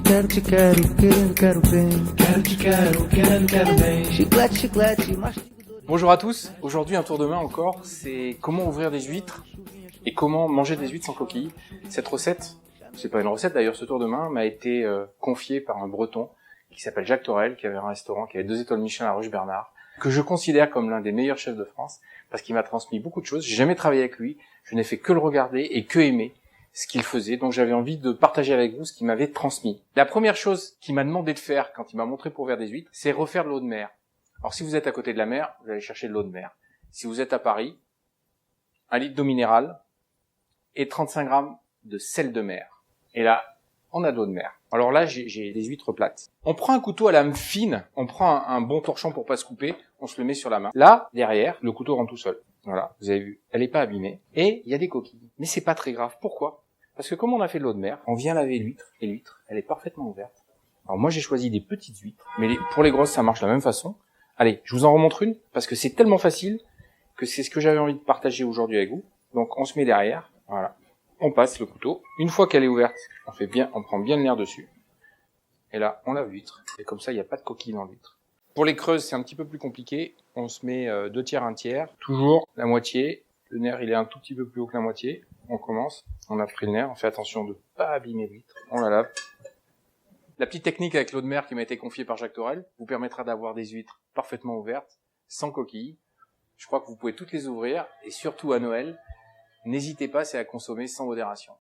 Quero te quero, quero, quero bem. Quero te quero, quero, quero bem. Chiclete, chiclete, mastigo. Bonjour à tous, aujourd'hui un tour de main encore, c'est comment ouvrir des huîtres et comment manger des huîtres sans coquilles. Cette recette, c'est pas une recette d'ailleurs, ce tour de main m'a été confié par un breton qui s'appelle Jacques Torel, qui avait un restaurant, qui avait 2 étoiles Michelin à Roche-Bernard, que je considère comme l'un des meilleurs chefs de France, parce qu'il m'a transmis beaucoup de choses. J'ai jamais travaillé avec lui, je n'ai fait que le regarder et que aimer ce qu'il faisait, donc j'avais envie de partager avec vous ce qu'il m'avait transmis. La première chose qu'il m'a demandé de faire quand il m'a montré pour ouvrir des huîtres, c'est refaire de l'eau de mer. Alors si vous êtes à côté de la mer, vous allez chercher de l'eau de mer. Si vous êtes à Paris, 1 litre d'eau minérale et 35 grammes de sel de mer. Et là, on a de l'eau de mer. Alors là, j'ai des huîtres plates. On prend un couteau à lame fine, on prend un bon torchon pour pas se couper, on se le met sur la main. Là, derrière, le couteau rentre tout seul. Voilà, vous avez vu, elle est pas abîmée. Et il y a des coquilles. Mais c'est pas très grave. Pourquoi ? Parce que comme on a fait de l'eau de mer, on vient laver l'huître, et l'huître, elle est parfaitement ouverte. Alors moi, j'ai choisi des petites huîtres, mais pour les grosses, ça marche de la même façon. Allez, je vous en remontre une, parce que c'est tellement facile que c'est ce que j'avais envie de partager aujourd'hui avec vous. Donc on se met derrière, voilà. On passe le couteau. Une fois qu'elle est ouverte, on prend bien le nerf dessus. Et là, on lave l'huître. Et comme ça, il n'y a pas de coquille dans l'huître. Pour les creuses, c'est un petit peu plus compliqué. On se met 2 tiers, 1 tiers. Toujours la moitié. Le nerf, il est un tout petit peu plus haut que la moitié. On commence. On a pris le nerf. On fait attention de ne pas abîmer l'huître. On la lave. La petite technique avec l'eau de mer qui m'a été confiée par Jacques Torel vous permettra d'avoir des huîtres parfaitement ouvertes, sans coquilles. Je crois que vous pouvez toutes les ouvrir, et surtout à Noël, n'hésitez pas, c'est à consommer sans modération.